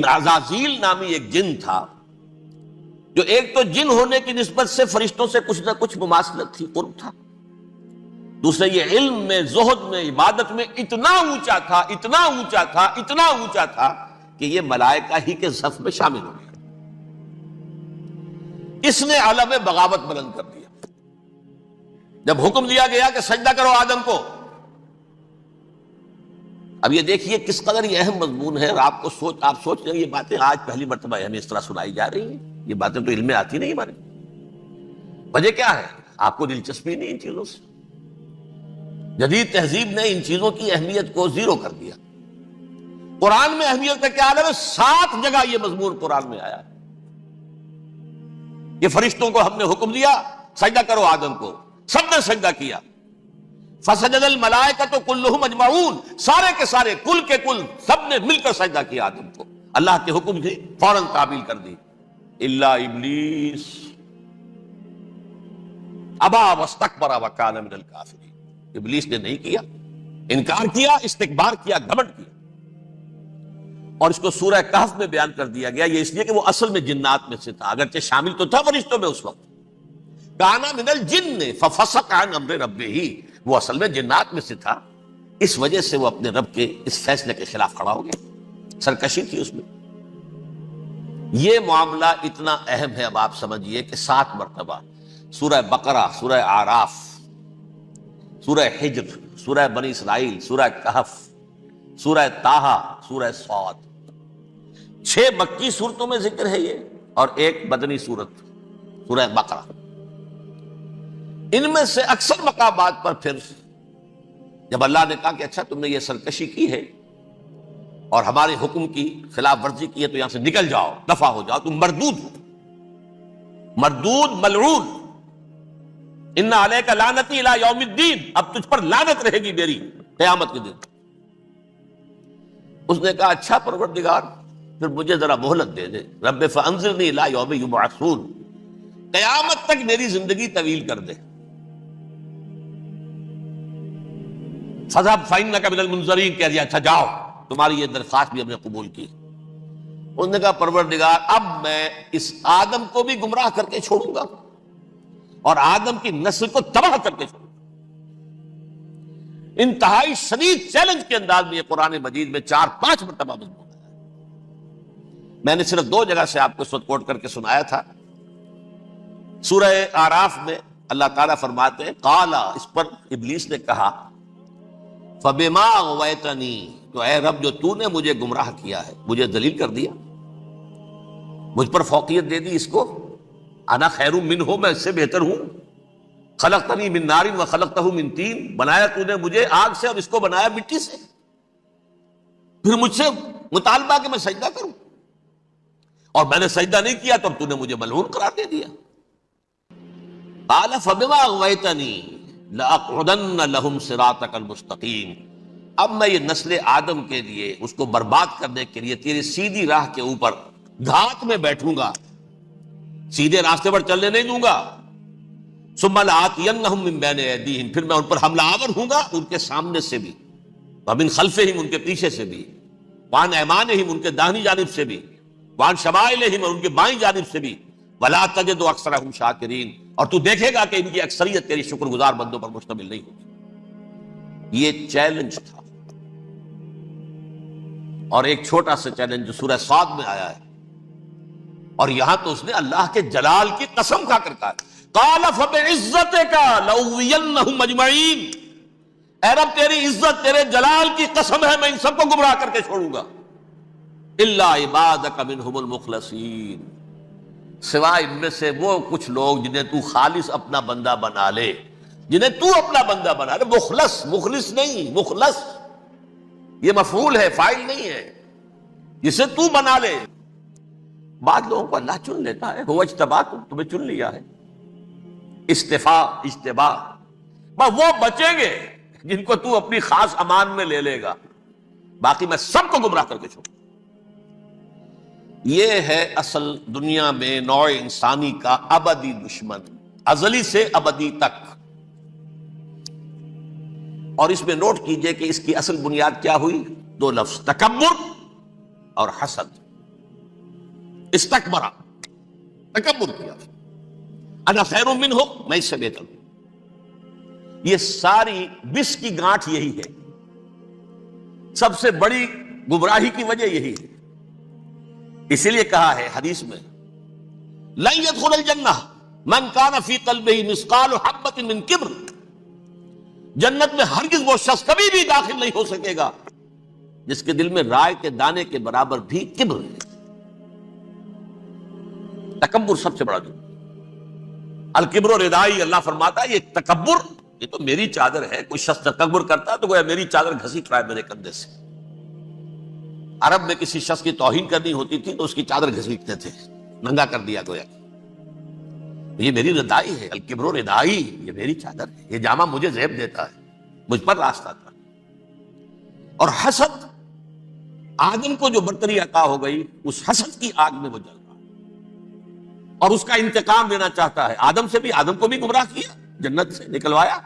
عزازیل نامی ایک جن تھا جو ایک تو جن ہونے کی نسبت سے فرشتوں سے کچھ نہ کچھ مماثلت تھی، قرب تھا، دوسرے یہ علم میں، زہد میں، عبادت میں اتنا اونچا تھا، اتنا اونچا تھا، اتنا اونچا تھا کہ یہ ملائکہ ہی کے صف میں شامل ہو گیا۔ اس نے علم بغاوت بلند کر دیا۔ جب حکم دیا گیا کہ سجدہ کرو آدم کو، اب یہ دیکھیے کس قدر یہ اہم مضمون ہے، اور آپ سوچ رہے ہیں یہ باتیں آج پہلی مرتبہ ہمیں اس طرح سنائی جا رہی ہیں، یہ باتیں تو علم میں آتی نہیں ہمارے۔ وجہ کیا ہے؟ آپ کو دلچسپی نہیں ان چیزوں سے۔ جدید تہذیب نے ان چیزوں کی اہمیت کو زیرو کر دیا۔ قرآن میں اہمیت کا کیا عالم ہے؟ 7 جگہ یہ مضمون قرآن میں آیا ہے۔ یہ فرشتوں کو ہم نے حکم دیا سجدہ کرو آدم کو، سب نے سجدہ کیا۔ فسجد الملائکۃ کلھم اجمعون، سارے کے سارے، کل کے کل، سب نے مل کر سجدہ کیا آدم کو، اللہ کے حکم سے فوراً تعمیل کر دی، الا ابلیس ابا واستکبر وکان من الکافرین۔ ابلیس نے نہیں کیا، انکار کیا، استکبار کیا، گھمنڈ کیا۔ اور اس کو سورہ کہف میں بیان کر دیا گیا، یہ اس لیے کہ وہ اصل میں جنات میں سے تھا، اگرچہ شامل تو تھا فرشتوں میں اس وقت۔ کانا من الجن ففسق عن امر ربہ، وہ اصل میں جنات میں سے تھا، اس وجہ سے وہ اپنے رب کے اس فیصلے کے خلاف کھڑا ہو گیا، سرکشی تھی اس میں۔ یہ معاملہ اتنا اہم ہے، اب آپ سمجھیے کہ 7 مرتبہ سورہ بقرہ، سورہ اعراف، سورہ حجر، سورہ بنی اسرائیل، سورہ کہف، سورہ طٰہٰ، سورہ صاد، 6 مکی صورتوں میں ذکر ہے یہ، اور ایک مدنی صورت سورہ بقرہ۔ ان میں سے اکثر مقامات پر پھر جب اللہ نے کہا کہ اچھا تم نے یہ سرکشی کی ہے اور ہمارے حکم کی خلاف ورزی کی ہے تو یہاں سے نکل جاؤ، دفع ہو جاؤ، تم مردود ہو، مردود، ملعون، ان علیک لعنتی الی یوم الدین، اب تجھ پر لعنت رہے گی میری قیامت کے دن۔ اس نے کہا اچھا پروردگار پھر مجھے ذرا مہلت دے دے، رب فانظرنی الی یوم یبعثون، قیامت تک میری زندگی طویل کر دے۔ فذهب فإنك من المنظرین، کہہ دیا اچھا جاؤ، تمہاری یہ درخواست بھی ہم نے قبول کی۔ اس نے کہا پروردگار اب میں اس آدم کو بھی گمراہ کر کے چھوڑوں گا اور آدم کی نسل کو تباہ کر کے چھوڑوں گا۔ انتہائی شدید چیلنج کے انداز میں یہ قرآن مجید میں 4-5 مرتبہ مضمون ہے۔ میں نے صرف 2 جگہ سے آپ کو اس وقت کوٹ کر کے سنایا تھا۔ سورہ اعراف میں اللہ تعالیٰ فرماتے ہیں قال، اس پر ابلیس نے کہا فبما اغویتنی، تو اے رب جو تو نے مجھے گمراہ کیا ہے، مجھے ذلیل کر دیا، مجھ پر فوقیت دے دی اس کو، انا خیر منہ، میں اس سے بہتر ہوں، خلقتنی من نار وخلقتہ من طین، بنایا تو نے مجھے آگ سے اور اس کو بنایا مٹی سے، پھر مجھ سے مطالبہ کہ میں سجدہ کروں، اور میں نے سجدہ نہیں کیا تو اب تو نے مجھے ملعون قرار دے دیا۔ قال فبما اغویتنی لأقعدن لهم صراطک المستقیم، اب میں یہ نسل آدم کے لیے، اس کو برباد کرنے کے لیے تیری سیدھی راہ کے اوپر گھات میں بیٹھوں گا، سیدھے راستے پر چلنے نہیں دوں گا۔ ثم لآتینہم من بین ایدیہم، پھر میں ان پر حملہ آور ہوں گا، ان کے سامنے سے بھی، ومن خلفہم، ان کے پیچھے سے بھی، وعن ایمانہم، ان کے داہنی جانب سے بھی، وعن شمائلہم، اور ان کے بائیں جانب سے بھی، ولا تجد اکثرہم شاکرین، اور تو دیکھے گا کہ ان کی اکثریت تیری شکر گزار بندوں پر مشتمل نہیں ہوگی۔ یہ چیلنج تھا، اور ایک چھوٹا سا چیلنج جو سورہ صاد میں آیا ہے، اور یہاں تو اس نے اللہ کے جلال کی قسم کھا کر کہا قال فبعزتک لأغوینہم اجمعین، اے رب تیری عزت، تیرے جلال کی قسم ہے میں ان سب کو گمراہ کر کے چھوڑوں گا، الا عبادک منہم المخلصین، سوائے ان میں سے وہ کچھ لوگ جنہیں تو خالص اپنا بندہ بنا لے، جنہیں تو اپنا بندہ بنا لے، مخلص، مخلص نہیں، مخلص یہ مفعول ہے، فاعل نہیں ہے، جسے تو بنا لے۔ بعض لوگوں کو اللہ چن لیتا ہے، هو اجتباکم، تمہیں چن لیا ہے، استفاء، اجتباء، بس وہ بچیں گے جن کو تو اپنی خاص امان میں لے لے گا، باقی میں سب کو گمراہ کر کے چھوڑوں۔ یہ ہے اصل دنیا میں نوع انسانی کا ابدی دشمن، ازلی سے ابدی تک۔ اور اس میں نوٹ کیجئے کہ اس کی اصل بنیاد کیا ہوئی؟ 2 لفظ، تکبر اور حسد۔ استکبرا، تکبر کیا، انا خیر منہ، میں اس سے بہتر ہوں. یہ ساری بس کی گانٹھ یہی ہے، سب سے بڑی گمراہی کی وجہ یہی ہے. اسی لیے کہا ہے حدیث میں لن يدخل الجنہ من کان فی قلبہ مثقال حبۃ من کبر، جنت میں ہرگز وہ شخص کبھی بھی داخل نہیں ہو سکے گا جس کے دل میں رائے کے دانے کے برابر بھی کبر ہے. تکبر سب سے بڑا جرم. الکبر ردائی، اللہ فرماتا ہے یہ تکبر، یہ تو میری چادر ہے. کوئی شخص تکبر کرتا ہے تو گویا میری چادر گھسیٹ رہا ہے میرے کندھے سے. عرب میں کسی شخص کی توہین کرنی ہوتی تھی تو اس کی چادر گھسیٹتے تھے، ننگا کر دیا گویا. یہ میری ردائی ہے، الکبر ردائی، یہ میری چادر ہے، یہ جامہ مجھے زیب دیتا ہے، مجھ پر راستہ تھا. اور حسد، آدم کو جو برتری عطا ہو گئی اس حسد کی آگ میں وہ جل رہا اور اس کا انتقام لینا چاہتا ہے. آدم سے بھی، آدم کو بھی گمراہ کیا، جنت سے نکلوایا.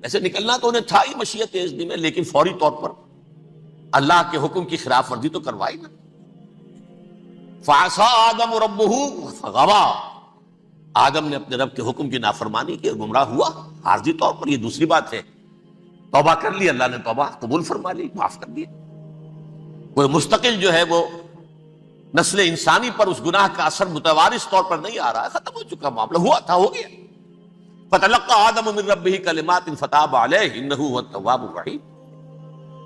ایسے نکلنا تو انہیں تھا ہی مشیت اذن میں، لیکن فوری طور پر اللہ کے حکم کی خلاف ورزی تو کروائی نا. فعصى آدم ربہ فغوى، آدم نے اپنے رب کے حکم کی نافرمانی کی اور گمراہ ہوا عارضی طور پر. یہ دوسری بات ہے، توبہ کر لی، اللہ نے توبہ قبول فرما لی، معاف کر دیا. کوئی مستقل جو ہے وہ نسل انسانی پر اس گناہ کا اثر متوارث طور پر نہیں آ رہا ہے، ختم ہو چکا معاملہ، ہوا تھا ہو گیا. فتلقى آدم من ربہ کلمات فتاب علیہ انہ هو التواب الرحیم.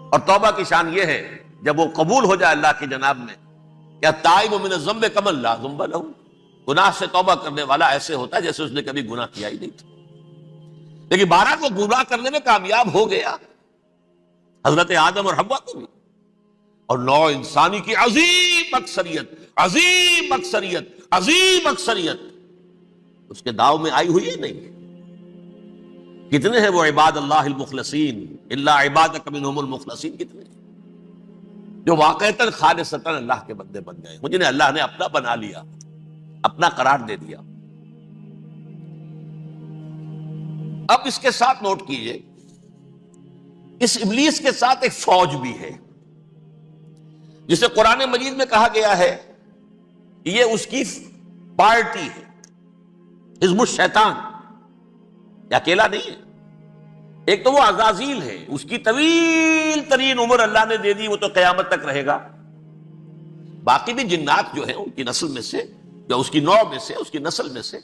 اور توبہ کی شان یہ ہے جب وہ قبول ہو جائے اللہ کی جناب میں، کیا تائب من الذنب کمن لا ذنب له، گناہ سے توبہ کرنے والا ایسے ہوتا ہے جیسے اس نے کبھی گناہ کیا ہی نہیں تھا. لیکن بہرحال وہ گناہ کرنے میں کامیاب ہو گیا، حضرت آدم اور حوا کو بھی. اور نوع انسانی کی عظیم اکثریت، عظیم اکثریت، عظیم اکثریت اس کے داؤ میں آئی ہوئی ہے نہیں. کتنے ہیں وہ عباد اللہ المخلصین، الا عبادک منہم المخلصین، کتنے جو واقعتاً خالصتاً اللہ کے بندے بن گئے، جنہیں اللہ نے اپنا بنا لیا، اپنا قرار دے دیا. اب اس کے ساتھ نوٹ کیجئے، اس ابلیس کے ساتھ ایک فوج بھی ہے جسے قرآن مجید میں کہا گیا ہے یہ اس کی پارٹی ہے، حزب الشیطان. یہ اکیلا نہیں ہے، ایک تو وہ عزازیل ہے، اس کی طویل ترین عمر اللہ نے دے دی، وہ تو قیامت تک رہے گا. باقی بھی جنات جو ہیں ان کی نسل میں سے، یا اس کی نوع میں سے، اس کی نسل میں سے،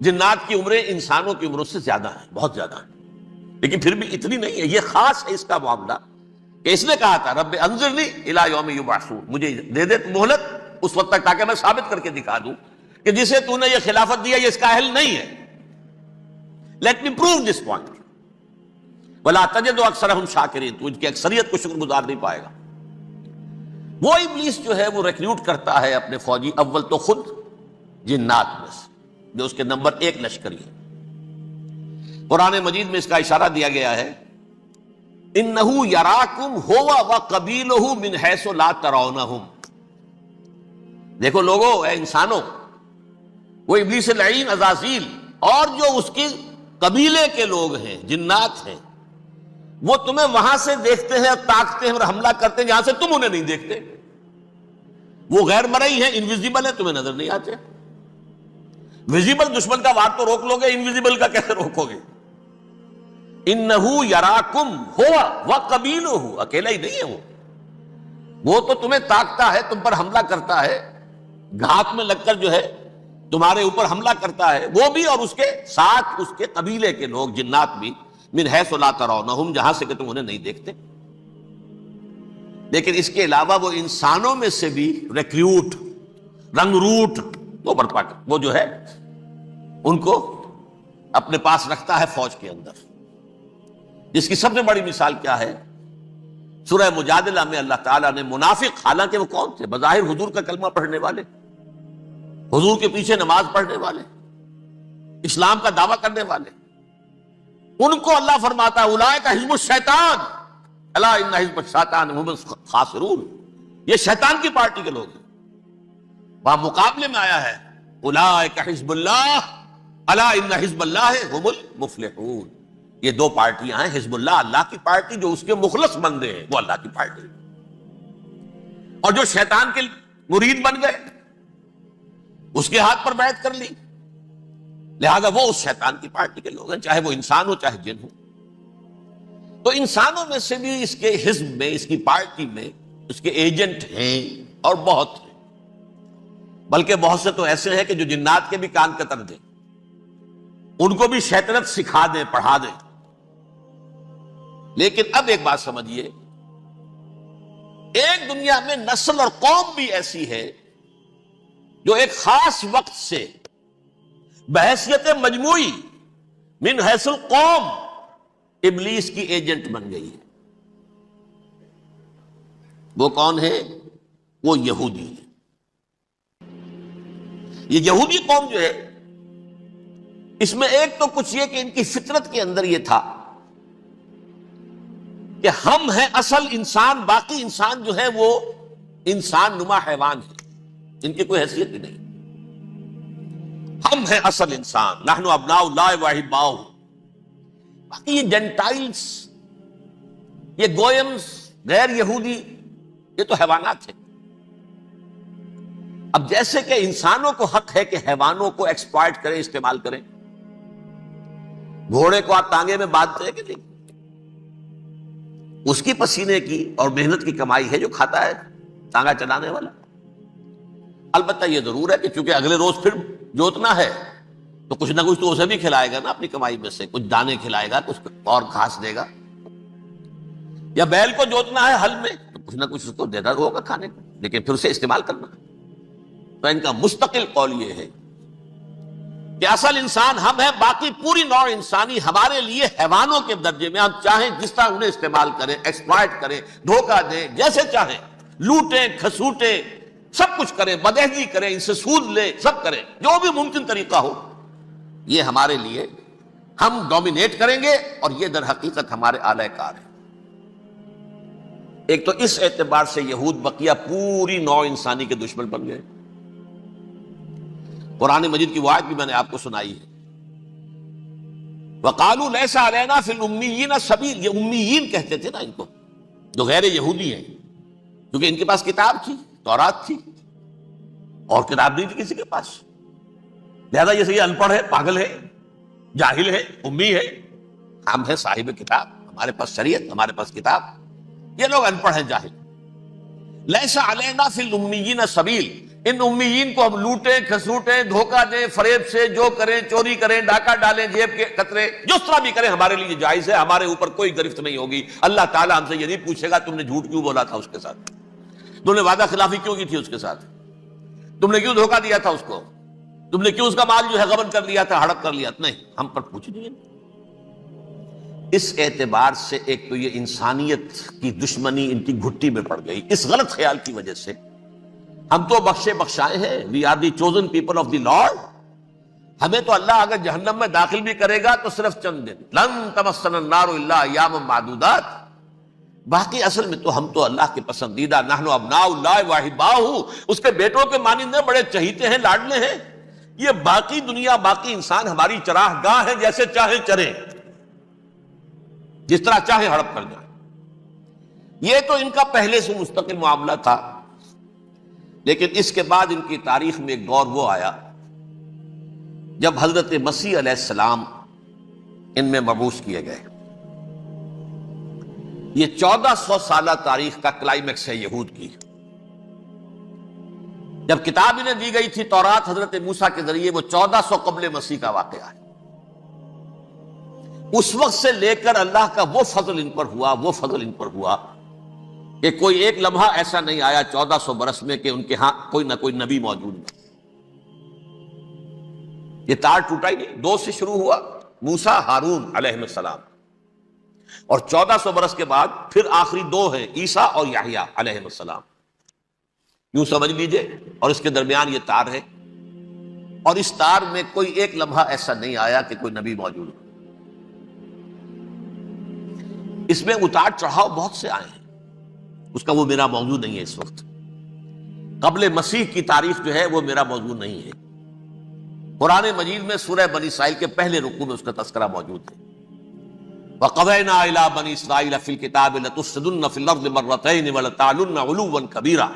جنات کی عمریں انسانوں کی عمروں سے زیادہ ہیں، بہت زیادہ ہیں، لیکن پھر بھی اتنی نہیں ہے. یہ خاص ہے اس کا معاملہ کہ اس نے کہا تھا رب انظرنی الی یوم یبعثون، مجھے دے دے مہلت اس وقت تک تاکہ میں ثابت کر کے دکھا دوں کہ جسے تو نے یہ خلافت دیا یہ اس کا اہل نہیں ہے. Let me prove this point. ولا تجد اکثرهم شاکرین، تو ان کی اکثریت کو شکر گزار نہیں پائے گا. وہ ابلیس جو ہے وہ ریکروٹ کرتا ہے اپنے فوجی، اول تو خود جنات میں سے جو اس کے نمبر 1 لشکری ہے. قرآن مجید میں اس کا اشارہ دیا گیا ہے انہو یراکم ہوا وقبیلہ من حیث لا ترونہم. دیکھو لوگو، اے انسانوں، وہ ابلیس لعین عزازیل اور جو اس کی قبیلے کے لوگ ہیں، جنات ہیں، وہ تمہیں وہاں سے دیکھتے ہیں اور تاکتے ہیں اور حملہ کرتے ہیں جہاں سے تم انہیں نہیں دیکھتے. وہ غیر مرئی ہیں، انویزیبل ہیں، تمہیں نظر نہیں آتے. ویزیبل دشمن کا وار تو روک لو گے، انویزیبل کا کیسے روکو گے؟ انہو یراکم ہوا وقبیلہ، اکیلا ہی نہیں ہے وہ تو تمہیں تاکتا ہے، تم پر حملہ کرتا ہے، گھات میں لگ کر جو ہے تمہارے اوپر حملہ کرتا ہے، وہ بھی اور اس کے ساتھ اس کے قبیلے کے لوگ جنات بھی، من حیث لا ترونہم، جہاں سے کہ تم انہیں نہیں دیکھتے. لیکن اس کے علاوہ وہ انسانوں میں سے بھی ریکریوٹ، رنگ روٹ وہ برپا کر، وہ جو ہے ان کو اپنے پاس رکھتا ہے فوج کے اندر. جس کی سب سے بڑی مثال کیا ہے؟ سورہ مجادلہ میں اللہ تعالیٰ نے منافق، حالانکہ وہ کون تھے؟ بظاہر حضور کا کلمہ پڑھنے والے، حضور کے پیچھے نماز پڑھنے والے، اسلام کا دعویٰ کرنے والے، ان کو اللہ فرماتا ہے اولئک حزب الشیطان الا ان حزب الشیطان هم الخاسرون، یہ شیطان کی پارٹی کے لوگ ہیں. وہاں مقابلے میں آیا ہے اولئک حزب اللہ الا ان حزب اللہ هم المفلحون. یہ دو پارٹیاں ہیں، حزب اللہ اللہ کی پارٹی جو اس کے مخلص بندے ہیں، وہ اللہ کی پارٹی، اور جو شیطان کے مرید بن گئے اس کے ہاتھ پر بیعت کر لی، لہذا وہ اس شیطان کی پارٹی کے لوگ ہیں، چاہے وہ انسان ہو چاہے جن ہو۔ تو انسانوں میں سے بھی اس کے حزب میں، اس کی پارٹی میں اس کے ایجنٹ ہیں اور بہت ہیں، بلکہ بہت سے تو ایسے ہیں کہ جو جنات کے بھی کان کتر دیں، ان کو بھی شیطنت سکھا دیں، پڑھا دیں۔ لیکن اب ایک بات سمجھیے، ایک دنیا میں نسل اور قوم بھی ایسی ہے جو ایک خاص وقت سے بحیثیت مجموعی من حیث القوم ابلیس کی ایجنٹ بن گئی ہے۔ وہ کون ہے؟ وہ یہودی ہے۔ یہ یہودی قوم جو ہے، اس میں ایک تو کچھ یہ کہ ان کی فطرت کے اندر یہ تھا کہ ہم ہیں اصل انسان، باقی انسان جو ہے وہ انسان نما حیوان ہے، ان کی کوئی حیثیت ہی نہیں۔ ہم ہیں اصل انسان، نحن ابناء اللہ و احباؤہ۔ باقی یہ جینٹائلز، یہ گوئمز، غیر یہودی، یہ تو حیوانات ہیں۔ اب جیسے کہ انسانوں کو حق ہے کہ حیوانوں کو ایکسپلائٹ کریں، استعمال کریں۔ گھوڑے کو آپ ٹانگے میں باندھتے ہیں کہ نہیں؟ اس کی پسینے کی اور محنت کی کمائی ہے جو کھاتا ہے ٹانگا چلانے والا۔ البتہ یہ ضرور ہے کہ چونکہ اگلے روز پھر جوتنا ہے تو کچھ نہ کچھ تو اسے بھی کھلائے گا نا، اپنی کمائی میں سے کچھ دانے کھلائے گا، کچھ اور گھاس دے گا۔ یا بیل کو جوتنا ہے ہل میں تو کچھ نہ کچھ اس کو دیتا ہوگا کھانے کو، لیکن پھر اسے استعمال کرنا۔ تو ان کا مستقل قول یہ ہے کہ اصل انسان ہم ہیں، باقی پوری نوع انسانی ہمارے لیے حیوانوں کے درجے میں، ہم چاہیں جس طرح انہیں استعمال کریں، ایکسپلائٹ کریں، دھوکہ دیں، جیسے چاہیں لوٹیں کھسوٹیں، سب کچھ کریں، بدہضی کریں، ان سے سود لیں، سب کریں، جو بھی ممکن طریقہ ہو، یہ ہمارے لیے ہم ڈومینیٹ کریں گے، اور یہ در حقیقت ہمارے اعلی کار ہے۔ ایک تو اس اعتبار سے یہود بقیہ پوری نوع انسانی کے دشمن بن گئے۔ قرآن مجید کی وہ آیت بھی میں نے آپ کو سنائی ہے، وَقَالُوا لَيْسَ عَلَيْنَا فِي الْأُمِّيِّينَ سَبِيلٌ۔ یہ امیین کہتے تھے نا ان کو، جو غیر یہودی ہیں، کیونکہ ان کے پاس کتاب تھی، تورات تھی، اور کتاب نہیں تھی کسی کے پاس، لہذا یہ ان پڑھ ہے، پاگل ہے، جاہل ہے، امی ہے۔ ہم ہیں صاحب کتاب، ہمارے پاس شریعت، ہمارے پاس کتاب، یہ لوگ ان پڑھ ہیں، جاہل۔ لیس علینا فی الامیین سبیل، ان امیین کو ہم لوٹیں کھسوٹیں، دھوکہ دیں، فریب سے جو کریں، چوری کریں، ڈاکہ ڈالیں، جیب کے قطرے، جس طرح بھی کریں ہمارے لیے جائز ہے، ہمارے اوپر کوئی گرفت نہیں ہوگی۔ اللہ تعالیٰ ہم سے یہ نہیں پوچھے گا تم نے جھوٹ کیوں بولا تھا اس کے ساتھ، تم نے وعدہ خلافی کیوں کی تھی اس کے ساتھ، تم نے کیوں دھوکہ دیا تھا اس کو، تم نے کیوں اس کا مال جو ہے غبن کر لیا تھا، ہڑپ کر لیا تھا، نہیں، ہم پر پوچھ نہیں ہے۔ اس اعتبار سے ایک تو یہ انسانیت کی دشمنی ان کی گھٹی میں پڑ گئی، اس غلط خیال کی وجہ سے ہم تو بخشے بخشائے ہیں، we are the chosen people of the lord, ہمیں تو اللہ اگر جہنم میں داخل بھی کرے گا تو صرف چند دن، لن تمسنا النار الا ایاما معدودات، باقی اصل میں تو ہم تو اللہ کے پسندیدہ، نحن ابناء اللہ و احباؤہ، اس کے بیٹوں کے مانند ہیں، بڑے چہیتے ہیں، لاڈلے ہیں۔ یہ باقی دنیا، باقی انسان ہماری چراہ گاہ ہے، جیسے چاہیں چریں، جس طرح چاہے ہڑپ کر جائیں۔ یہ تو ان کا پہلے سے مستقل معاملہ تھا، لیکن اس کے بعد ان کی تاریخ میں ایک دور وہ آیا جب حضرت مسیح علیہ السلام ان میں مبعوث کیے گئے۔ یہ 1400 سالہ تاریخ کا کلائمیکس ہے یہود کی۔ جب کتاب انہیں دی گئی تھی تورات حضرت موسیٰ کے ذریعے، وہ 1400 قبل مسیح کا واقعہ ہے۔ اس وقت سے لے کر اللہ کا وہ فضل ان پر ہوا، وہ فضل ان پر ہوا کہ کوئی ایک لمحہ ایسا نہیں آیا 1400 برس میں کہ ان کے ہاں کوئی نہ کوئی نبی موجود نہ۔ یہ تار ٹوٹا ہی نہیں، 2 سے شروع ہوا، موسیٰ ہارون علیہ السلام، اور 1400 برس کے بعد پھر آخری 2 ہیں، عیسیٰ اور یحییٰ علیہ السلام، یوں سمجھ لیجئے، اور اس کے درمیان یہ تار ہے، اور اس تار میں کوئی ایک لمحہ ایسا نہیں آیا کہ کوئی نبی موجود ہو۔ اس میں اتار چڑھاؤ بہت سے آئے ہیں، اس کا وہ میرا موضوع نہیں ہے اس وقت۔ قبل مسیح کی تاریخ جو ہے وہ میرا موضوع نہیں ہے۔ قرآن مجید میں سورہ بنی اسرائیل کے پہلے رکوع میں اس کا تذکرہ موجود ہے۔ وَقَضَيْنَا إِلَىٰ بَنِي إِسْرَائِيلَ فِي الْكِتَابِ لَتُفْسِدُنَّ فِي الْأَرْضِ مَرَّتَيْنِ وَلَتَعْلُنَّ عُلُوًّا كَبِيرًا،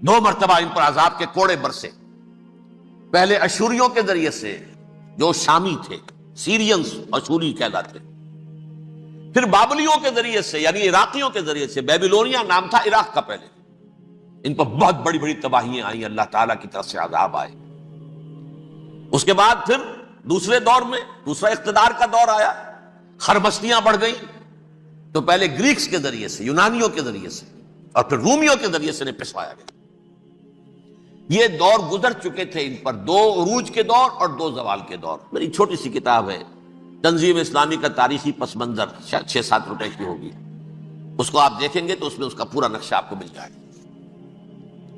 2 مرتبہ ان پر عذاب کے کوڑے برسے، پہلے اشوریوں کے ذریعے سے جو شامی تھے، سیرینز اشوری کہلاتے، پھر بابلیوں کے ذریعے سے یعنی عراقیوں کے ذریعے سے، بیبیلونیا نام تھا عراق کا پہلے، ان پر بہت بڑی بڑی تباہیاں آئیں، اللہ تعالیٰ کی طرف سے عذاب آئے۔ اس کے بعد پھر دوسرے دور میں دوسرا اقتدار کا دور آیا، خربستیاں بڑھ گئیں، تو پہلے گریکس کے ذریعے سے، یونانیوں کے ذریعے سے، اور پھر رومیوں کے ذریعے سے پسوایا گیا۔ یہ دور گزر چکے تھے، ان پر دو عروج کے دور اور دو زوال کے دور۔ میری چھوٹی سی کتاب ہے تنظیم اسلامی کا تاریخی پس منظر، شاید 6-7 روپے کی ہوگی، اس کو آپ دیکھیں گے تو اس میں اس کا پورا نقشہ آپ کو مل جائے گا۔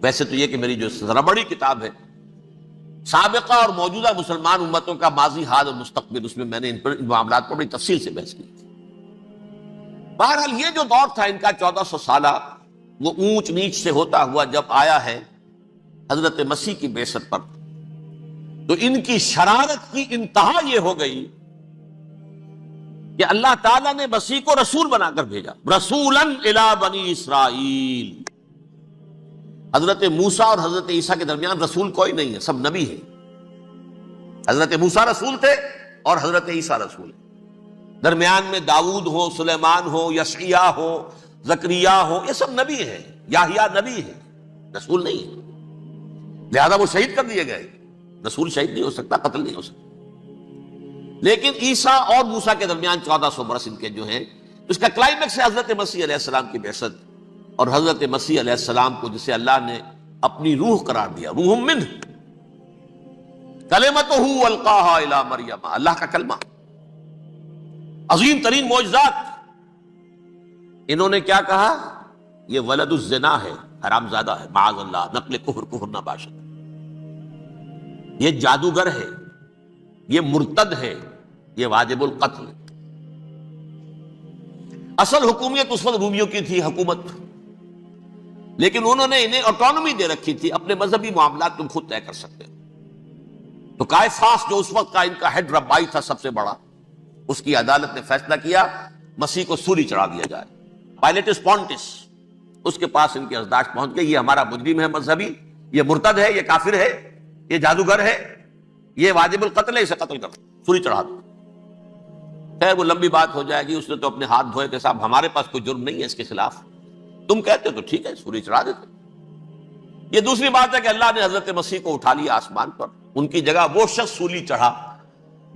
ویسے تو یہ کہ میری جو ذرا بڑی کتاب ہے سابقہ اور موجودہ مسلمان امتوں کا ماضی، حال اور مستقبل، اس میں میں نے ان معاملات پر بڑی تفصیل سے بحث کی تھی۔ بہرحال یہ جو دور تھا ان کا 1400 سالہ، وہ اونچ نیچ سے ہوتا ہوا جب آیا ہے حضرت مسیح کی بعثت پر، تو ان کی شرارت کی انتہا یہ ہو گئی کہ اللہ تعالیٰ نے مسیح کو رسول بنا کر بھیجا، رسولاً الی بنی اسرائیل۔ حضرت موسیٰ اور حضرت عیسیٰ کے درمیان رسول کوئی نہیں ہے، سب نبی ہیں۔ حضرت موسیٰ رسول تھے اور حضرت عیسیٰ رسول ہیں، درمیان میں داؤد ہو، سلیمان ہو، یشعیاہ ہو، زکریا ہو، یہ سب نبی ہیں، یحییٰ نبی ہیں، رسول نہیں ہے۔ لہذا وہ شہید کر دیے گئے، رسول شہید نہیں ہو سکتا، قتل نہیں ہو سکتا۔ لیکن عیسیٰ اور موسیٰ کے درمیان 1400 برس ان کے جو ہیں، اس کا کلائمیکس ہے حضرت مسیح علیہ السلام کی بعثت، اور حضرت مسیح علیہ السلام کو جسے اللہ نے اپنی روح قرار دیا، روح منہ، کلمتہ القاہا الی مریم، اللہ کا کلمہ، عظیم ترین معجزات۔ انہوں نے کیا کہا؟ یہ ولد الزنا ہے، حرام زادہ ہے، معاذ اللہ، نقل کفر نہ باشد، یہ جادوگر ہے، یہ مرتد ہے، یہ واجب القتل۔ اصل حکومت اس وقت رومیوں کی تھی حکومت، لیکن انہوں نے انہیں آٹونومی دے رکھی تھی، اپنے مذہبی معاملات تم خود طے کر سکتے ہو۔ تو قائفاس جو اس وقت کا ان کا ہیڈ ربائی تھا سب سے بڑا، اس کی عدالت نے فیصلہ کیا مسیح کو سولی چڑھا دیا جائے۔ پائلیٹس پونٹس، اس کے پاس ان کی ازداش پہنچ گئی، یہ ہمارا مجرم ہے مذہبی، یہ مرتد ہے، یہ کافر ہے، یہ جادوگر ہے، یہ واجب القتل ہے، اسے قتل کر سولی چڑھا دو۔ خیر وہ لمبی بات ہو جائے گی، اس نے تو اپنے ہاتھ دھوئے کہ صاحب ہمارے پاس کوئی جرم نہیں ہے اس کے خلاف، تم کہتے ہو تو ٹھیک ہے سولی چڑھا دیتے۔ یہ دوسری بات ہے کہ اللہ نے حضرت مسیح کو اٹھا لیا آسمان پر، ان کی جگہ وہ شخص سولی چڑھا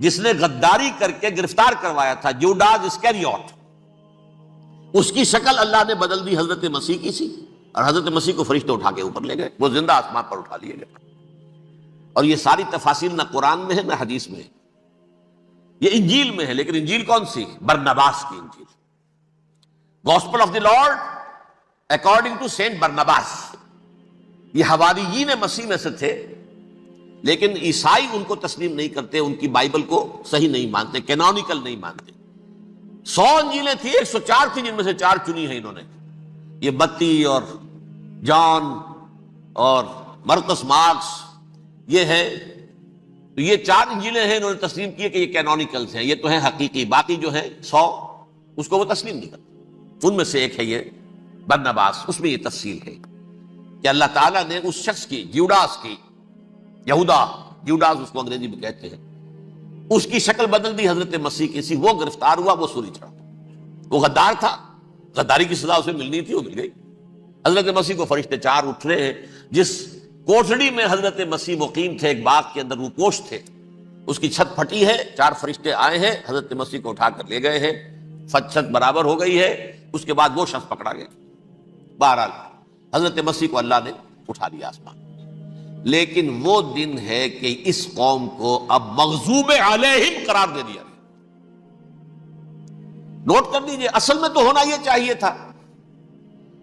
جس نے غداری کر کے گرفتار کروایا تھا، جوڈاس اسکریوٹ، اس کی شکل اللہ نے بدل دی حضرت مسیح کی سی، اور حضرت مسیح کو فرشتے اٹھا کے اوپر لے گئے، وہ زندہ آسمان پر اٹھا لیے گئے۔ اور یہ ساری تفاصیل نہ قرآن میں ہے نہ حدیث میں ہے، یہ انجیل میں ہے، لیکن انجیل کون سی؟ برنباس کی انجیل، gospel of the lord according to Saint Barnabas. یہ حواریین مسیح میں سے تھے، لیکن عیسائی ان کو تسلیم نہیں کرتے، ان کی بائبل کو صحیح نہیں مانتے، کینونیکل نہیں مانتے۔ 100 انجیلیں تھیں، 104 تھیں، جن میں سے 4 چنی ہیں انہوں نے، یہ متی اور جان اور مرقس مارکس، یہ ہے، تو یہ 4 انجیلیں ہیں انہوں نے تسلیم کی کہ یہ کینونیکلز ہیں، یہ تو ہیں حقیقی، باقی جو ہے 100 اس کو وہ تسلیم نہیں کرتے۔ ان میں سے ایک ہے یہ برنباس، اس میں یہ تفصیل ہے کہ اللہ تعالیٰ نے اس شخص کی، جیوڈاس کی، یہودا جیوڈاس اس کو انگریزی میں کہتے ہیں، اس کی شکل بدل دی حضرت مسیح کی سی، وہ گرفتار ہوا، وہ سولی چڑھا، وہ غدار تھا، غداری کی سزا اسے ملنی تھی، وہ مل گئی۔ حضرت مسیح کو فرشتے 4 اٹھ رہے ہیں، جس کوٹڑی میں حضرت مسیح مقیم تھے، ایک باغ کے اندر روپوش تھے، اس کی چھت پھٹی ہے، 4 فرشتے آئے ہیں، حضرت مسیح کو اٹھا کر لے گئے ہیں، چھت برابر ہو گئی ہے، اس کے بعد وہ شخص پکڑا گیا۔ بہرحال حضرت مسیح کو اللہ نے اٹھا لیا آسمان۔ لیکن وہ دن ہے کہ اس قوم کو اب مغضوب علیہم قرار دے دیا گیا۔ نوٹ کر لیجئے، اصل میں تو ہونا یہ چاہیے تھا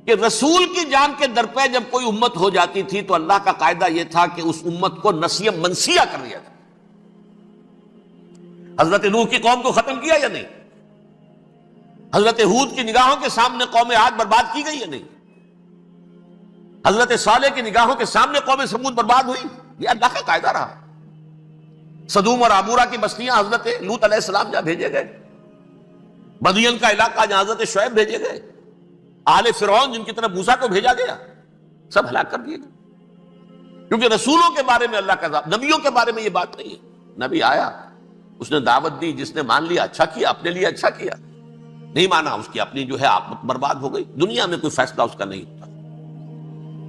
کہ رسول کی جان کے درپے جب کوئی امت ہو جاتی تھی تو اللہ کا قاعدہ یہ تھا کہ اس امت کو نسیہ منسیہ کر دیا جائے۔ حضرت نوح کی قوم کو ختم کیا یا نہیں؟ حضرت ہود کی نگاہوں کے سامنے قوم عاد برباد کی گئی یا نہیں؟ حضرت صالح کی نگاہوں کے سامنے قوم سمود برباد ہوئی، یہ اللہ کا قاعدہ رہا۔ سدوم اور عمورہ کی بستیاں حضرت لوط علیہ السلام جہاں بھیجے گئے، مدین کا علاقہ جہاں حضرت شعیب بھیجے گئے، آل فرعون جن کی طرف موسیٰ کو بھیجا گیا، سب ہلاک کر دیے گئے۔ کیونکہ رسولوں کے بارے میں اللہ کا عذاب، نبیوں کے بارے میں یہ بات نہیں ہے۔ نبی آیا، اس نے دعوت دی، جس نے مان لیا اچھا کیا، اپنے لیے اچھا کیا، نہیں مانا اس کی اپنی جو ہے عاقبت برباد ہو گئی، دنیا میں کوئی فیصلہ اس کا نہیں ہوتا۔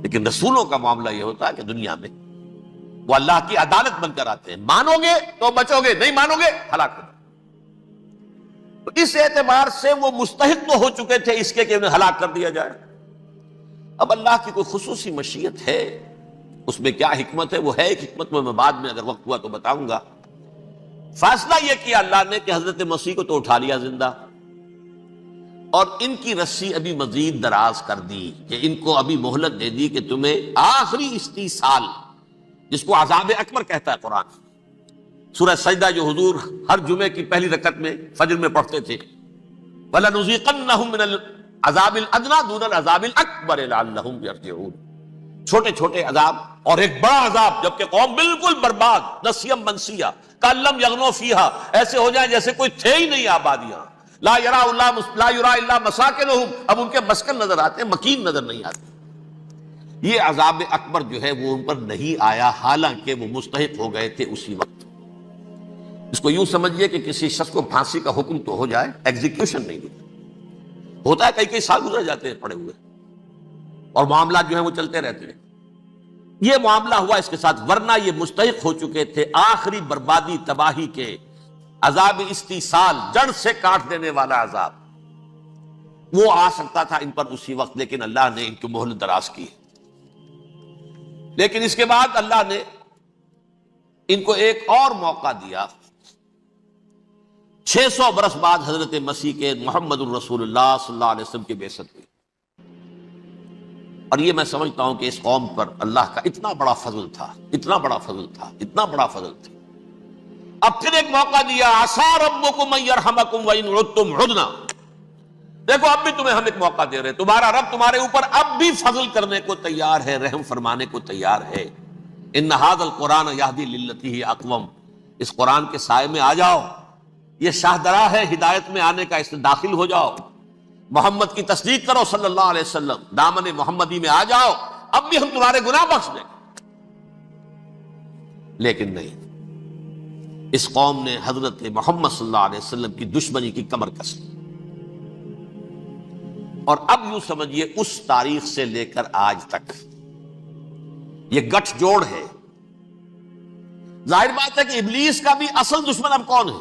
لیکن رسولوں کا معاملہ یہ ہوتا ہے کہ دنیا میں وہ اللہ کی عدالت بن کر آتے ہیں، مانو گے تو بچو گے، نہیں مانو گے ہلاک ہو جاؤ۔ تو اس اعتبار سے وہ مستحق تو ہو چکے تھے اس کے کہ انہیں ہلاک کر دیا جائے۔ اب اللہ کی کوئی خصوصی مشیت ہے، اس میں کیا حکمت ہے، وہ ہے ایک حکمت، میں بعد میں اگر وقت ہوا تو بتاؤں گا۔ فیصلہ یہ کیا اللہ نے کہ حضرت مسیح کو تو اٹھا لیا زندہ، اور ان کی رسی ابھی مزید دراز کر دی، کہ ان کو ابھی مہلت دے دی کہ تمہیں آخری استیصال، جس کو عذاب اکبر کہتا ہے قرآن، سورہ سجدہ جو حضور ہر جمعے کی پہلی رکعت میں فجر میں پڑھتے تھے، وَلَنُذِيقَنَّهُم مِّنَ الْعَذَابِ الْأَدْنَىٰ دُونَ الْعَذَابِ الْأَكْبَرِ لَعَلَّهُمْ يَرْجِعُونَ، چھوٹے چھوٹے عذاب اور ایک بڑا عذاب، جبکہ قوم بالکل برباد، نسیم منسیہ، کأن لم یغنوا فیہا، ایسے ہو جائیں جیسے کوئی تھے ہی نہیں آبادیاں، لا یرا الا مساکنہم، اب ان کے مسکن نظر آتے ہیں، مکین نظر نہیں آتے۔ یہ عذاب اکبر جو ہے وہ ان پر نہیں آیا، حالانکہ وہ مستحق ہو گئے تھے اسی وقت۔ اس کو یوں سمجھیے کہ کسی شخص کو پھانسی کا حکم تو ہو جائے، ایگزیکیوشن نہیں ہوتا ہے، کئی سال گزر جاتے ہیں پڑے ہوئے، اور معاملات جو ہیں وہ چلتے رہتے ہیں۔ یہ معاملہ ہوا اس کے ساتھ، ورنہ یہ مستحق ہو چکے تھے آخری بربادی تباہی کے، عذاب استیصال، جڑ سے کاٹ دینے والا عذاب، وہ آ سکتا تھا ان پر اسی وقت، لیکن اللہ نے ان کی مہلت دراز کی۔ لیکن اس کے بعد اللہ نے ان کو ایک اور موقع دیا، 600 برس بعد حضرت مسیح کے محمد الرسول اللہ صلی اللہ علیہ وسلم کی بعثت ہوئی، اور یہ میں سمجھتا ہوں کہ اس قوم پر اللہ کا اتنا بڑا فضل تھا، اتنا بڑا فضل تھا، اتنا بڑا فضل تھا۔ اب پھر ایک موقع دیا، عسیٰ ربکم ان یرحمکم وان عدتم عدنا، دیکھو اب بھی تمہیں ہم ایک موقع دے رہے ہیں، تمہارا رب تمہارے اوپر اب بھی فضل کرنے کو تیار ہے، رحم فرمانے کو تیار ہے۔ ان ھذا القرآن یہدی للتی ہی اقوم، اس قرآن کے سائے میں آ جاؤ، یہ شاہدرا ہے ہدایت میں آنے کا، اس میں داخل ہو جاؤ، محمد کی تصدیق کرو صلی اللہ علیہ وسلم، دامن محمدی میں آ جاؤ، اب بھی ہم تمہارے گناہ بخش دیں۔ لیکن نہیں، اس قوم نے حضرت محمد صلی اللہ علیہ وسلم کی دشمنی کی کمر کس لی، اور اب یوں سمجھیے اس تاریخ سے لے کر آج تک یہ گٹھ جوڑ ہے۔ ظاہر بات ہے کہ ابلیس کا بھی اصل دشمن اب کون ہے،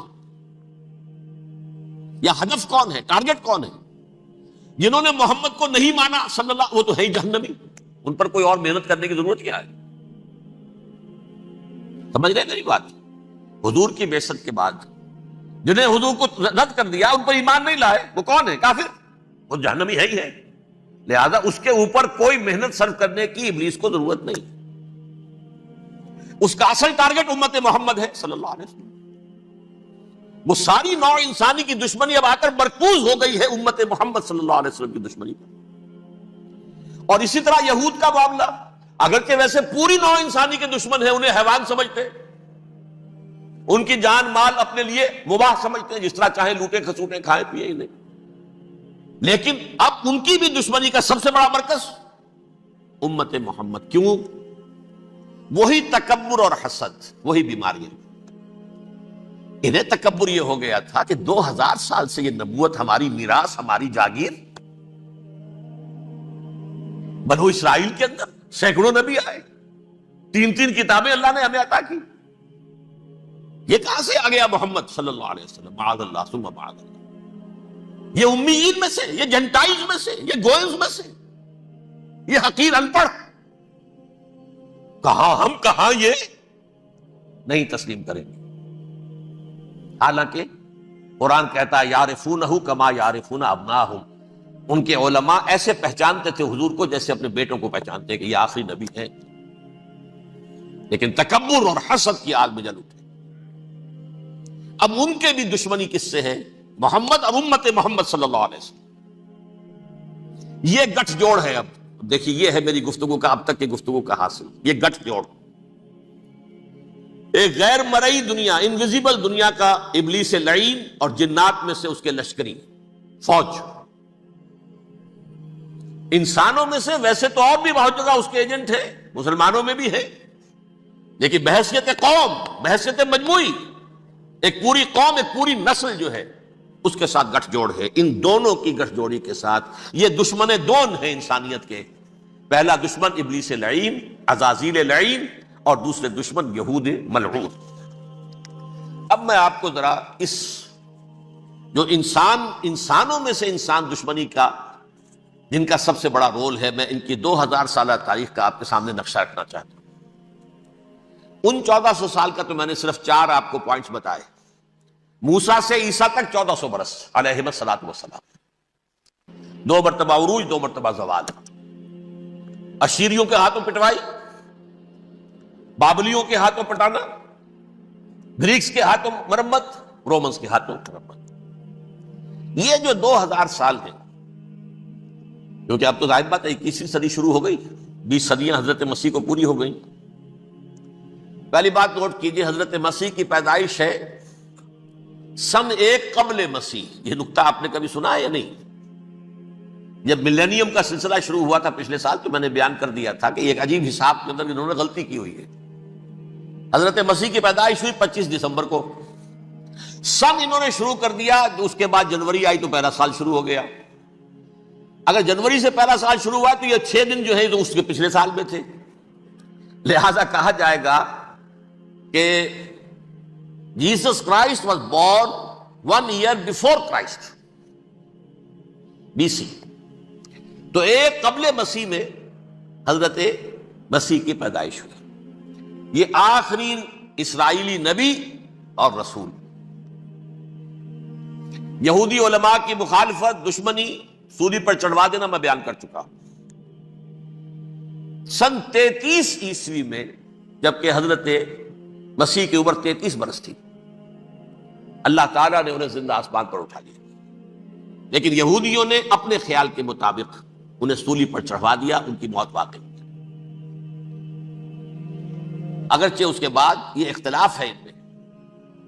یا ہدف کون ہے، ٹارگٹ کون ہے؟ جنہوں نے محمد کو نہیں مانا صلی اللہ، وہ تو ہے ہی جہنمی، ان پر کوئی اور محنت کرنے کی ضرورت کیا ہے؟ سمجھ رہے میری بات؟ حضور کی بعثت کے بعد جنہیں حضور کو رد کر دیا، ان پر ایمان نہیں لائے، وہ کون ہے؟ کافر، وہ جہنمی ہے ہی ہے، لہذا اس کے اوپر کوئی محنت صرف کرنے کی ابلیس کو ضرورت نہیں، اس کا اصل ٹارگٹ امت محمد ہے صلی اللہ علیہ وسلم۔ وہ ساری نوع انسانی کی دشمنی اب آ کر مرکوز ہو گئی ہے امت محمد صلی اللہ علیہ وسلم کی دشمنی پر۔ اور اسی طرح یہود کا معاملہ، اگرچہ ویسے پوری نوع انسانی کے دشمن ہیں، انہیں حیوان سمجھتے، ان کی جان مال اپنے لیے مباح سمجھتے ہیں، جس طرح چاہے لوٹے کھسوٹے کھائے پیے ہی نہیں، لیکن اب ان کی بھی دشمنی کا سب سے بڑا مرکز امت محمد۔ کیوں؟ وہی تکبر اور حسد، وہی بیماریاں۔ انہیں تکبر یہ ہو گیا تھا کہ 2000 سال سے یہ نبوت ہماری میراث، ہماری جاگیر، بنو اسرائیل کے اندر سینکڑوں نبی آئے، 3 کتابیں اللہ نے ہمیں عطا کی، یہ کہاں سے آ گیا محمد صلی اللہ علیہ وسلم؟ معاذ اللہ ثم معاذ اللہ، یہ امیین میں سے، یہ جنٹائلز میں سے، یہ گوئنز میں سے، یہ حقیر ان پڑھ، کہاں ہم کہاں یہ نہیں تسلیم کریں گے۔ حالانکہ قرآن کہتا ہے یعرفونہ کما یعرفون ابناہم، ان کے علماء ایسے پہچانتے تھے حضور کو جیسے اپنے بیٹوں کو پہچانتے ہیں کہ یہ آخری نبی ہے، لیکن تکبر اور حسد کی آگ میں جل اٹھے۔ اب ان کے بھی دشمنی کس سے ہے؟ محمد اور امت محمد صلی اللہ علیہ وسلم۔ یہ گٹھ جوڑ ہے۔ اب دیکھیے، یہ ہے میری گفتگو کا اب تک کی گفتگو کا حاصل، یہ گٹھ جوڑ، ایک غیر مرئی دنیا، انویزیبل دنیا کا ابلیس لعین اور جنات میں سے اس کے لشکری فوج، انسانوں میں سے ویسے تو اور بھی بہت جگہ اس کے ایجنٹ ہے، مسلمانوں میں بھی ہے، لیکن بحیثیت قوم، بحیثیت مجموعی، ایک پوری قوم، ایک پوری نسل جو ہے اس کے ساتھ گٹھ جوڑ ہے۔ ان دونوں کی گٹھ جوڑی کے ساتھ یہ دشمن دون ہیں انسانیت کے، پہلا دشمن ابلیس لعین، عزازیل لعین، اور دوسرے دشمن یہود ملعون۔ اب میں آپ کو ذرا اس جو انسانوں میں سے انسان دشمنی کا جن کا سب سے بڑا رول ہے، میں ان کی 2000 سالہ تاریخ کا آپ کے سامنے نقشہ رکھنا چاہتا ہوں۔ ان 1400 سال کا تو میں نے صرف 4 آپ کو پوائنٹس بتائے۔ موسیٰ سے عیسیٰ تک 1400 برس علیہ الصلوۃ والسلام، 2 مرتبہ عروج، 2 مرتبہ زوال، اشیریوں کے ہاتھوں پٹوائی، بابلیوں کے ہاتھوں پٹانا، گریکس کے ہاتھوں مرمت، رومنس کے ہاتھوں مرمت۔ یہ جو 2000 سال ہیں، کیونکہ اب تو ظاہر بات ہے 21ویں صدی شروع ہو گئی، 20 صدیاں حضرت مسیح کو پوری ہو گئی۔ پہلی بات نوٹ کیجئے، حضرت مسیح کی پیدائش ہے سن 1 قبل مسیح۔ یہ نکتہ آپ نے کبھی سنا ہے یا نہیں؟ جب ملینیم کا سلسلہ شروع ہوا تھا پچھلے سال تو میں نے بیان کر دیا تھا کہ ایک عجیب حساب کے اندر انہوں نے غلطی کی ہوئی ہے۔ حضرت مسیح کی پیدائش ہوئی 25 دسمبر کو، سن انہوں نے شروع کر دیا، اس کے بعد جنوری آئی تو پہلا سال شروع ہو گیا۔ اگر جنوری سے پہلا سال شروع ہوا تو یہ 6 دن جو ہے تو اس کے پچھلے سال میں تھے، لہذا کہا جائے گا کہ Jesus Christ was born 1 year before Christ، BC۔ تو 1 قبل مسیح میں حضرت مسیح کی پیدائش ہوئی۔ یہ آخری اسرائیلی نبی اور رسول۔ یہودی علماء کی مخالفت، دشمنی، سولی پر چڑھوا دینا میں بیان کر چکا ہوں۔ سن 33 عیسوی میں جبکہ حضرت مسیح کی عمر 33 برس تھی، اللہ تعالیٰ نے انہیں زندہ آسمان پر اٹھا لیا، لیکن یہودیوں نے اپنے خیال کے مطابق انہیں سولی پر چڑھوا دیا، ان کی موت واقع ہوئی۔ اگرچہ اس کے بعد یہ اختلاف ہے ان میں،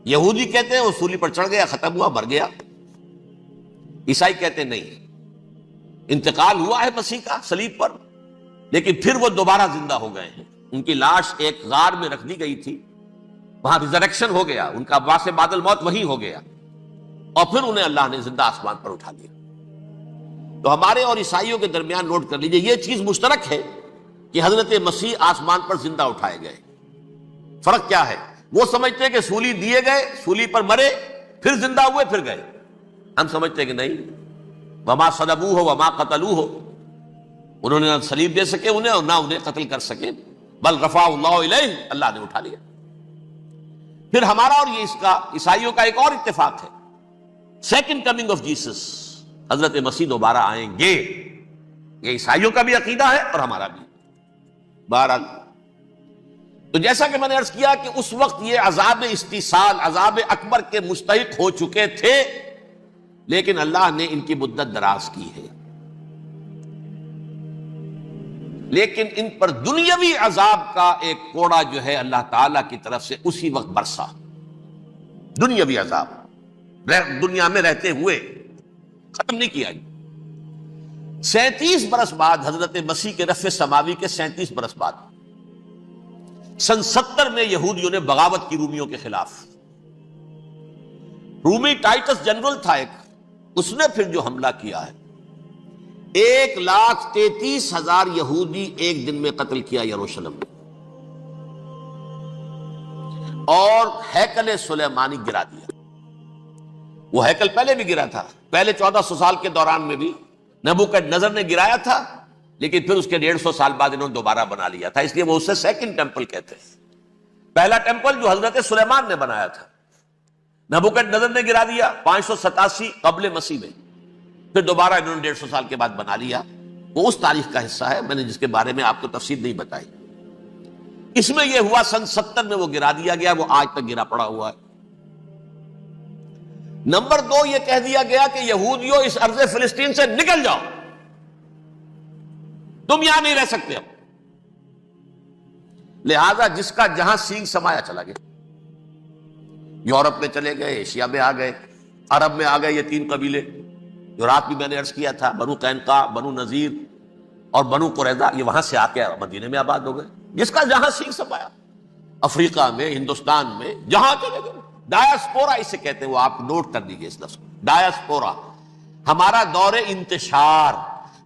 یہودی کہتے ہیں وہ سولی پر چڑھ گیا، ختم ہوا، مر گیا، عیسائی کہتے ہیں نہیں، انتقال ہوا ہے مسیح کا صلیب پر، لیکن پھر وہ دوبارہ زندہ ہو گئے ہیں۔ ان کی لاش ایک غار میں رکھ دی گئی تھی، وہاں ریزریکشن ہو گیا، ان کا باعث بعد الموت وہی ہو گیا، اور پھر انہیں اللہ نے زندہ آسمان پر اٹھا لیا۔ تو ہمارے اور عیسائیوں کے درمیان نوٹ کر لیجئے، یہ چیز مشترک ہے کہ حضرت مسیح آسمان پر زندہ اٹھائے گئے۔ فرق کیا ہے؟ وہ سمجھتے ہیں کہ سولی دیے گئے، سولی پر مرے، پھر زندہ ہوئے، پھر گئے۔ ہم سمجھتے ہیں کہ نہیں، وما صلبوہ وما قتلوہ، انہوں نے نہ صلیب دے سکے انہیں اور نہ انہیں قتل کر سکے، بل رفع اللہ الیہ، اللہ نے اٹھا لیا۔ پھر ہمارا اور یہ اس کا عیسائیوں کا ایک اور اتفاق ہے، سیکنڈ کمنگ آف جیسس، حضرت مسیح دوبارہ آئیں گے، یہ عیسائیوں کا بھی عقیدہ ہے اور ہمارا بھی۔ بہرحال تو جیسا کہ میں نے عرض کیا کہ اس وقت یہ عذاب استیصال، عذاب اکبر کے مستحق ہو چکے تھے، لیکن اللہ نے ان کی مدت دراز کی ہے، لیکن ان پر دنیاوی عذاب کا ایک کوڑا جو ہے اللہ تعالیٰ کی طرف سے اسی وقت برسا۔ دنیاوی عذاب دنیا میں رہتے ہوئے ختم نہیں کیا۔ 37 برس بعد حضرت مسیح کے رفع سماوی کے 37 برس بعد سن 70 میں یہودیوں نے بغاوت کی رومیوں کے خلاف۔ رومی ٹائٹس جنرل تھا ایک، اس نے پھر جو حملہ کیا ہے، 1,33,000 یہودی ایک دن میں قتل کیا یروشلم میں، اور ہیکل سلیمانی گرا دیا۔ وہ ہیکل پہلے بھی گرا تھا، پہلے 1400 سال کے دوران میں بھی نبوکدنضر نے گرایا تھا، لیکن پھر اس کے 150 سال بعد انہوں نے دوبارہ بنا لیا تھا، اس لیے وہ اسے سیکنڈ ٹیمپل کہتے ہیں۔ پہلا ٹیمپل جو حضرت سلیمان نے بنایا تھا، نبوکدنضر نے گرا دیا 587 قبل مسیح میں، پھر دوبارہ انہوں نے 150 سال کے بعد بنا لیا۔ وہ اس تاریخ کا حصہ ہے، میں نے جس کے بارے میں آپ کو تفصیل نہیں بتائی۔ اس میں یہ ہوا سن 70 میں وہ گرا دیا گیا، وہ آج تک گرا پڑا ہوا ہے۔ نمبر 2 یہ کہہ دیا گیا کہ یہودیوں اس ارض فلسطین سے نکل جاؤ، تم یہاں نہیں رہ سکتے اب۔ لہذا جس کا جہاں سینگ سمایا چلا گیا، یورپ میں چلے گئے، ایشیا میں آ گئے، عرب میں آ گئے، یہ 3 قبیلے جو رات بھی میں نے عرض کیا تھا، بنو قینقاع، بنو نذیر اور بنو قریظہ، یہ وہاں سے آ کے مدینے میں آباد ہو گئے، جس کا جہاں سینگ سمایا۔ افریقہ میں، ہندوستان میں، جہاں چلے گئے ڈایاسپورا اسے کہتے ہیں، وہ آپ نوٹ کر دیجئے اس لفظ کو، ڈایاسپورا، ہمارا دور انتشار،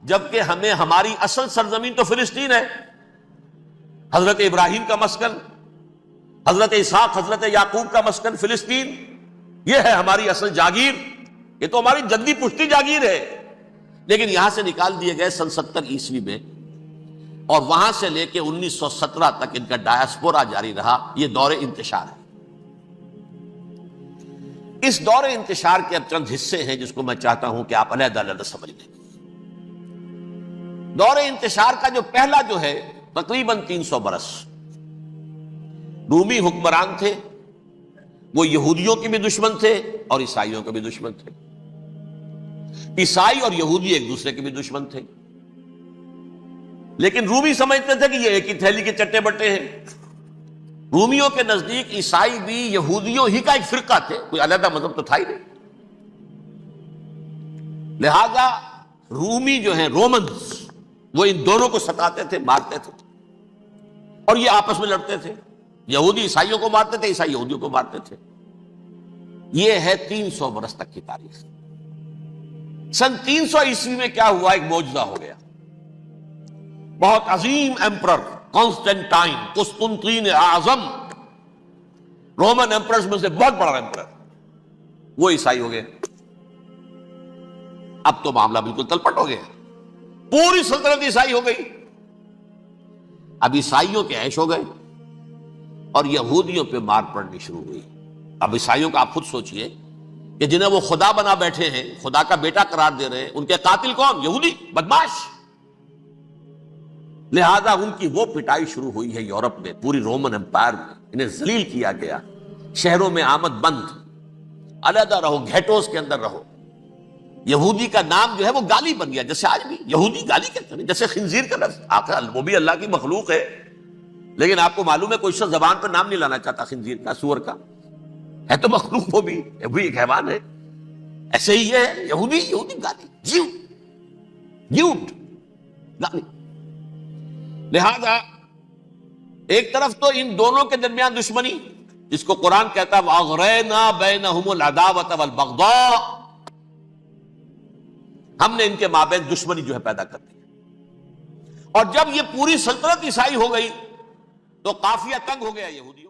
جبکہ ہمیں ہماری اصل سرزمین تو فلسطین ہے، حضرت ابراہیم کا مسکن، حضرت اسحاق حضرت یعقوب کا مسکن فلسطین، یہ ہے ہماری اصل جاگیر، یہ تو ہماری جدی پشتی جاگیر ہے، لیکن یہاں سے نکال دیے گئے سن 70 عیسوی میں، اور وہاں سے لے کے 1917 تک ان کا ڈایاسپورا جاری رہا۔ یہ دور انتشار ہے۔ اس دور انتشار کے اب چند حصے ہیں جس کو میں چاہتا ہوں کہ آپ علیحدہ علیحدہ سمجھ لیں۔ دور انتشار کا جو پہلا جو ہے تقریباً 300 برس، رومی حکمران تھے، وہ یہودیوں کے بھی دشمن تھے اور عیسائیوں کے بھی دشمن تھے، عیسائی اور یہودی ایک دوسرے کے بھی دشمن تھے، لیکن رومی سمجھتے تھے کہ یہ ایک ہی تھیلی کے چٹے بٹے ہیں۔ رومیوں کے نزدیک عیسائی بھی یہودیوں ہی کا ایک فرقہ تھے، کوئی علیحدہ مذہب تو تھا ہی نہیں، لہذا رومی جو ہیں رومنز، وہ ان دونوں کو ستاتے تھے، مارتے تھے، اور یہ آپس میں لڑتے تھے، یہودی عیسائیوں کو مارتے تھے، عیسائی یہودیوں کو مارتے تھے۔ یہ ہے 300 برس تک کی تاریخ۔ سن 300 عیسوی میں کیا ہوا؟ ایک معجزہ ہو گیا۔ بہت عظیم ایمپرر کانسٹینٹائن، قسطنطین اعظم، رومن ایمپررز میں سے بہت بڑا ایمپرر، وہ عیسائی ہو گئے۔ اب تو معاملہ بالکل تلپٹ ہو گیا، پوری سلطنت عیسائی ہو گئی۔ اب عیسائیوں کے عیش ہو گئے اور یہودیوں پہ مار پڑنی شروع ہوئی۔ اب عیسائیوں کا آپ خود سوچئے کہ جنہیں وہ خدا بنا بیٹھے ہیں، خدا کا بیٹا قرار دے رہے ہیں، ان کے قاتل کون؟ یہودی بدماش۔ لہذا ان کی وہ پٹائی شروع ہوئی ہے یورپ میں، پوری رومن امپائر میں، انہیں ذلیل کیا گیا، شہروں میں آمد بند، علیحدہ رہو، گھیٹوز کے اندر رہو۔ یہودی کا نام جو ہے وہ گالی بن گیا، جیسے آج بھی یہودی گالی کہتے ہیں، جیسے خنزیر کا لفظ، آخر وہ بھی اللہ کی مخلوق ہے، لیکن آپ کو معلوم ہے کوئی شخص زبان پہ نام نہیں لانا چاہتا خنزیر کا، سور کا، ہے تو مخلوق، وہ بھی ایک حیوان ہے۔ ایسے ہی یہ ہے یہودی گالی، جیوٹ گالی۔ لہذا ایک طرف تو ان دونوں کے درمیان دشمنی، جس کو قرآن کہتا ہے وَأَغْرَيْنَا بَيْنَهُمُ الْعَدَاوَةَ وَالْبَغْضَاءَ، ہم نے ان کے مابین دشمنی جو ہے پیدا کر دی، اور جب یہ پوری سلطنت عیسائی ہو گئی تو قافیہ تنگ ہو گیا یہودی